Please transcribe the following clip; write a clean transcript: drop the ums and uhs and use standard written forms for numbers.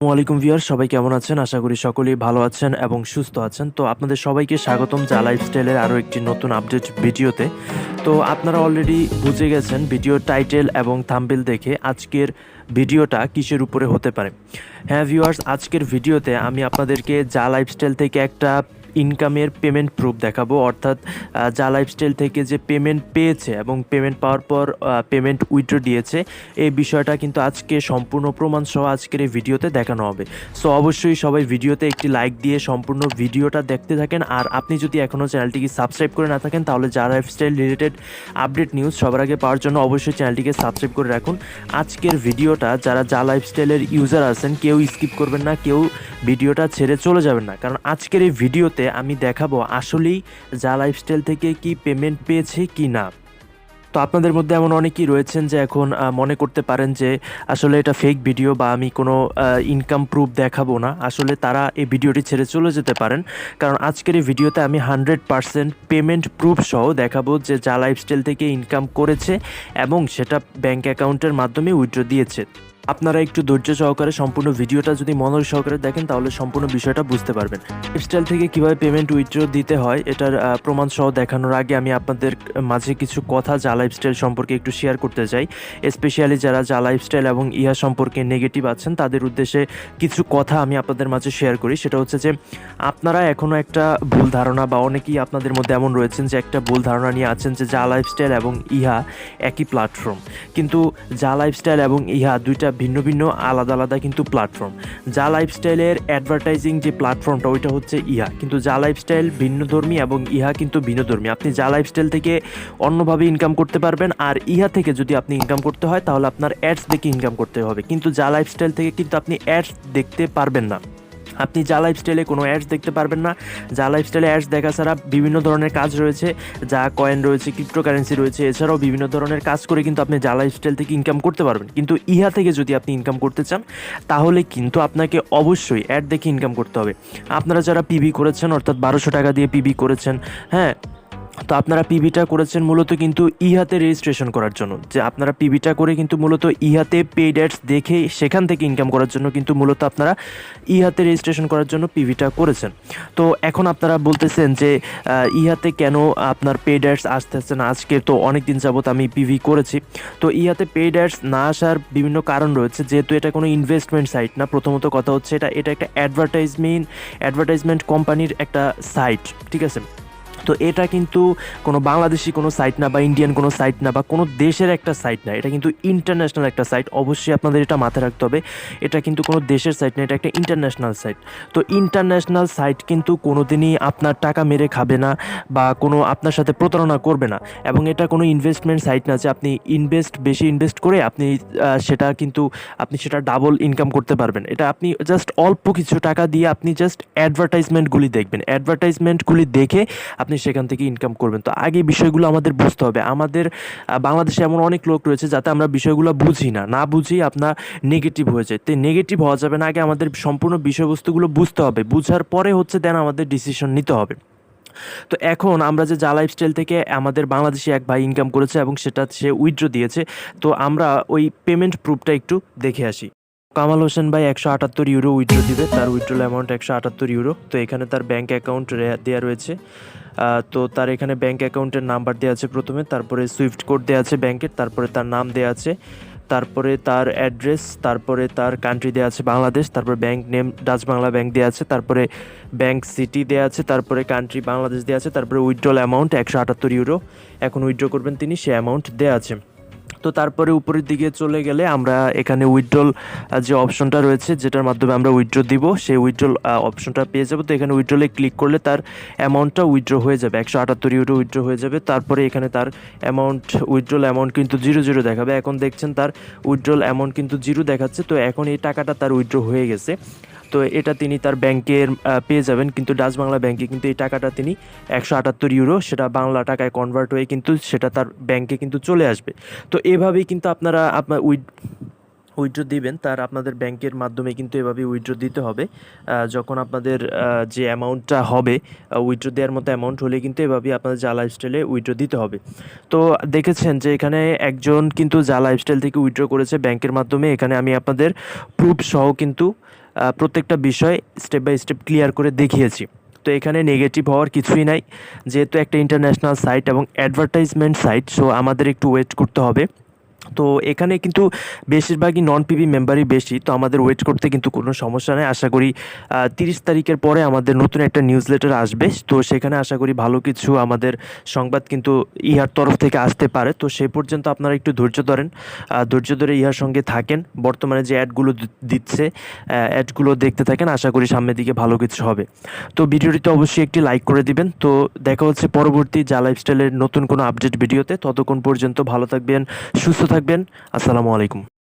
ওয়ালাইকুম ভিউয়ার, সবাই কেমন আছেন? আশা করি সকলেই ভালো আছেন এবং সুস্থ আছেন। তো আপনাদের সবাইকে স্বাগতম যা লাইফস্টাইলের আরও একটি নতুন আপডেট ভিডিওতে। তো আপনারা অলরেডি বুঝে গেছেন ভিডিওর টাইটেল এবং থাম্বনেল দেখে আজকের ভিডিওটা কিসের উপরে হতে পারে। হ্যাঁ ভিউয়ার্স, আজকের ভিডিওতে আমি আপনাদেরকে যা লাইফস্টাইল থেকে একটা ইনকামের পেমেন্ট প্রুফ দেখাবো, অর্থাৎ যা লাইফস্টাইল থেকে যে পেমেন্ট পেয়েছে এবং পেমেন্ট পাওয়ার পর পেমেন্ট উইথড্র দিয়েছে, এই বিষয়টা কিন্তু আজকে সম্পূর্ণ প্রমাণ সহ আজকের এই ভিডিওতে দেখানো হবে। সো অবশ্যই সবাই ভিডিওতে একটি লাইক দিয়ে সম্পূর্ণ ভিডিওটা দেখতে থাকেন। আর আপনি যদি এখনও চ্যানেলটিকে সাবস্ক্রাইব করে না থাকেন তাহলে যা লাইফস্টাইল রিলেটেড আপডেট নিউজ সবার আগে পাওয়ার জন্য অবশ্যই চ্যানেলটিকে সাবস্ক্রাইব করে রাখুন। আজকের ভিডিওটা যারা যা লাইফস্টাইলের ইউজার আছেন কেউ স্কিপ করবেন না, কেউ ভিডিওটা ছেড়ে চলে যাবেন না, কারণ আজকের এই ভিডিওতে আমি দেখাবো আসলেই যা লাইফস্টাইল থেকে কি পেমেন্ট পেয়েছে কি না। তো আপনাদের মধ্যে এমন অনেকেই রয়েছেন যে এখন মনে করতে পারেন যে আসলে এটা ফেক ভিডিও বা আমি কোনো ইনকাম প্রুফ দেখাবো না। আসলে তারা এই ভিডিওটি ছেড়ে চলে যেতে পারেন, কারণ আজকের এই ভিডিওতে আমি 100% পেমেন্ট প্রুফ সহ দেখাবো যে যা লাইফস্টাইল থেকে ইনকাম করেছে এবং সেটা ব্যাঙ্ক অ্যাকাউন্টের মাধ্যমে উইথড্র দিয়েছে। আপনারা একটু ধৈর্য সহকারে সম্পূর্ণ ভিডিওটা যদি মনোযোগ সহকারে দেখেন তাহলে সম্পূর্ণ বিষয়টা বুঝতে পারবেন। লাইফস্টাইল থেকে কীভাবে পেমেন্ট উইথড্র দিতে হয় এটার প্রমাণ সহ দেখানোর আগে আমি আপনাদের মাঝে কিছু কথা যা লাইফস্টাইল সম্পর্কে একটু শেয়ার করতে চাই। স্পেশালি যারা যা লাইফস্টাইল এবং ইহা সম্পর্কে নেগেটিভ আছেন তাদের উদ্দেশ্যে কিছু কথা আমি আপনাদের মাঝে শেয়ার করি। সেটা হচ্ছে যে আপনারা এখনও একটা ভুল ধারণা বা অনেকেই আপনাদের মধ্যে এমন রয়েছেন যে একটা ভুল ধারণা নিয়ে আছেন যে যা লাইফস্টাইল এবং ইহা একই প্ল্যাটফর্ম। কিন্তু যা লাইফস্টাইল এবং ইহা দুইটা ভিন্ন ভিন্ন আলাদা আলাদা কিন্তু প্ল্যাটফর্ম। যা লাইফস্টাইলের অ্যাডভার্টাইজিং যে প্ল্যাটফর্মটা ওইটা হচ্ছে ইহা, কিন্তু যা লাইফস্টাইল ভিন্নধর্মী এবং ইহা কিন্তু ভিন্নধর্মী। আপনি যা লাইফস্টাইল থেকে অন্যভাবে ইনকাম করতে পারবেন, আর ইহা থেকে যদি আপনি ইনকাম করতে হয় তাহলে আপনার অ্যাডস দেখে ইনকাম করতে হবে। কিন্তু যা লাইফস্টাইল থেকে কিন্তু আপনি অ্যাডস দেখতে পারবেন না। আপনি যা লাইফস্টাইলে কোনো অ্যাডস দেখতে পারবেন না। যা লাইফস্টাইলে অ্যাডস দেখা ছাড়া বিভিন্ন ধরনের কাজ রয়েছে, যা কয়েন রয়েছে, ক্রিপ্টোকারেন্সি রয়েছে, এছাড়াও বিভিন্ন ধরনের কাজ করে কিন্তু আপনি যা লাইফস্টাইল থেকে ইনকাম করতে পারবেন। কিন্তু ইহা থেকে যদি আপনি ইনকাম করতে চান তাহলে কিন্তু আপনাকে অবশ্যই অ্যাড দেখে ইনকাম করতে হবে। আপনারা যারা পিভি করেছেন, অর্থাৎ 1200 টাকা দিয়ে পিভি করেছেন, হ্যাঁ, তো আপনারা পিভিটা করেছেন মূলত কিন্তু ইহাতে রেজিস্ট্রেশন করার জন্য। যে আপনারা পিভিটা করে কিন্তু মূলত ইহাতে পেইড অ্যাডস দেখে সেখান থেকে ইনকাম করার জন্য কিন্তু মূলত আপনারা ইহাতে রেজিস্ট্রেশন করার জন্য পিভিটা করেছেন। তো এখন আপনারা বলতেছেন যে ইহাতে কেন আপনার পেইড অ্যাডস আসতেছে না। আজকে তো অনেক দিন যাবত আমি পিভি করেছি, তো ইহাতে পেইড অ্যাডস না আসার বিভিন্ন কারণ রয়েছে। যেহেতু এটা কোনো ইনভেস্টমেন্ট সাইট না, প্রথমত কথা হচ্ছে এটা একটা অ্যাডভার্টাইজমেন্ট কোম্পানির একটা সাইট, ঠিক আছে। তো এটা কিন্তু কোনো বাংলাদেশি কোনো সাইট না বা ইন্ডিয়ান কোনো সাইট না বা কোনো দেশের একটা সাইট না, এটা কিন্তু ইন্টারন্যাশনাল একটা সাইট। অবশ্যই আপনাদের এটা মাথায় রাখতে হবে, এটা কিন্তু কোনো দেশের সাইট না, এটা একটা ইন্টারন্যাশনাল সাইট। তো ইন্টারন্যাশনাল সাইট কিন্তু কোনো দিনই আপনার টাকা মেরে খাবে না বা কোনো আপনার সাথে প্রতারণা করবে না। এবং এটা কোনো ইনভেস্টমেন্ট সাইট না যে আপনি বেশি ইনভেস্ট করে আপনি সেটা ডাবল ইনকাম করতে পারবেন। এটা আপনি জাস্ট অল্প কিছু টাকা দিয়ে আপনি জাস্ট অ্যাডভার্টাইজমেন্টগুলি দেখবেন, অ্যাডভার্টাইজমেন্টগুলি দেখে আপনি সেখান থেকে ইনকাম করবেন। তো আগে বিষয়গুলো আমাদের বুঝতে হবে। আমাদের বাংলাদেশে এমন অনেক লোক রয়েছে যাতে আমরা বিষয়গুলো বুঝি না বুঝি আপনার নেগেটিভ হয়ে যায়। তো নেগেটিভ হওয়া যাবে না, আগে আমাদের সম্পূর্ণ বিষয়বস্তুগুলো বুঝতে হবে, বুঝার পরে হচ্ছে দেন আমাদের ডিসিশন নিতে হবে। তো এখন আমরা যে যা লাইফস্টাইল থেকে আমাদের বাংলাদেশি এক ভাই ইনকাম করেছে এবং সেটা সে উইথড্র দিয়েছে, তো আমরা ওই পেমেন্ট প্রুফটা একটু দেখে আসি। কামাল হোসেন ভাই 178 ইউরো উইথড্র দিবে, তার উইথড্রল অ্যামাউন্ট 178 ইউরো। তো এখানে তার ব্যাঙ্ক অ্যাকাউন্ট দেওয়া রয়েছে। তো তার এখানে ব্যাঙ্ক অ্যাকাউন্টের নাম্বার দেওয়া আছে প্রথমে, তারপরে সুইফট কোড দেওয়া আছে ব্যাংকের, তারপরে তার নাম দেওয়া আছে, তারপরে তার অ্যাড্রেস, তারপরে তার কান্ট্রি দেওয়া আছে বাংলাদেশ, তারপরে bank name Dutch Bangla bank দেওয়া আছে, তারপরে ব্যাঙ্ক সিটি দেওয়া আছে, তারপরে কান্ট্রি বাংলাদেশ দেওয়া আছে, তারপরে উইথড্রল অ্যামাউন্ট 178 ইউরো এখন উইথড্র করবেন তিনি, সে অ্যামাউন্ট দেওয়া আছে। তো তারপরে উপরের দিকে চলে গেলে আমরা এখানে উইথড্রল যে অপশনটা রয়েছে যেটার মাধ্যমে আমরা উইথড্র দিব সেই উইথড্রল অপশনটা পেয়ে যাবো। তো এখানে উইথড্রলে ক্লিক করলে তার অ্যামাউন্টটা উইথড্র হয়ে যাবে, 178 ইউরো উইথড্র হয়ে যাবে। তারপরে এখানে তার উইথড্রল অ্যামাউন্ট কিন্তু 00 দেখাবে। এখন দেখছেন তার উইথড্রল অ্যামাউন্ট কিন্তু 0 দেখাচ্ছে। তো এখন এই টাকাটা তার উইথড্র হয়ে গেছে। তো এটা তিনি তার ব্যাংকের পেয়ে যাবেন, কিন্তু ডাচ বাংলা ব্যাংকে কিন্তু এই টাকাটা তিনি 178 ইউরো সেটা বাংলা টাকায় কনভার্ট হয়ে কিন্তু সেটা তার ব্যাংকে কিন্তু চলে আসবে। তো এভাবেই কিন্তু আপনারা আপনার উইথড্র দিবেন, তার আপনাদের ব্যাংকের মাধ্যমে কিন্তু এভাবে উইথড্র দিতে হবে। যখন আপনাদের যে অ্যামাউন্টটা হবে উইথড্র দেওয়ার মতো অ্যামাউন্ট হলে কিন্তু এভাবেই আপনাদের যা লাইফস্টাইলে উইথড্র দিতে হবে। তো দেখেছেন যে এখানে একজন কিন্তু যা লাইফস্টাইল থেকে উইথড্র করেছে ব্যাংকের মাধ্যমে। এখানে আমি আপনাদের প্রুফ সহ কিন্তু প্রত্যেকটা বিষয় স্টেপ বাই স্টেপ ক্লিয়ার করে দেখিয়েছি। তো এখানে নেগেটিভ হওয়ার কিছুই নাই, যেহেতু একটা ইন্টারন্যাশনাল সাইট এবং অ্যাডভার্টাইজমেন্ট সাইট, সো আমাদের একটু ওয়েট করতে হবে। তো এখানে কিন্তু বেশিরভাগই নন পিবি মেম্বারই বেশি, তো আমাদের ওয়েট করতে কিন্তু কোনো সমস্যা নেই। আশা করি 30 তারিখের পরে আমাদের নতুন একটা নিউজ লেটার আসবে, তো সেখানে আশা করি ভালো কিছু আমাদের সংবাদ কিন্তু ইহার তরফ থেকে আসতে পারে। তো সেই পর্যন্ত আপনারা একটু ধৈর্য ধরেন, ধৈর্য ধরে ইহার সঙ্গে থাকেন। বর্তমানে যে অ্যাডগুলো দিচ্ছে, অ্যাডগুলো দেখতে থাকেন, আশা করি সামনের দিকে ভালো কিছু হবে। তো ভিডিওটিতে অবশ্যই একটি লাইক করে দিবেন। তো দেখা হচ্ছে পরবর্তী যা লাইফস্টাইলের নতুন কোনো আপডেট ভিডিওতে। ততক্ষণ পর্যন্ত ভালো থাকবেন, সুস্থ থাকবেন। আসসালামু আলাইকুম।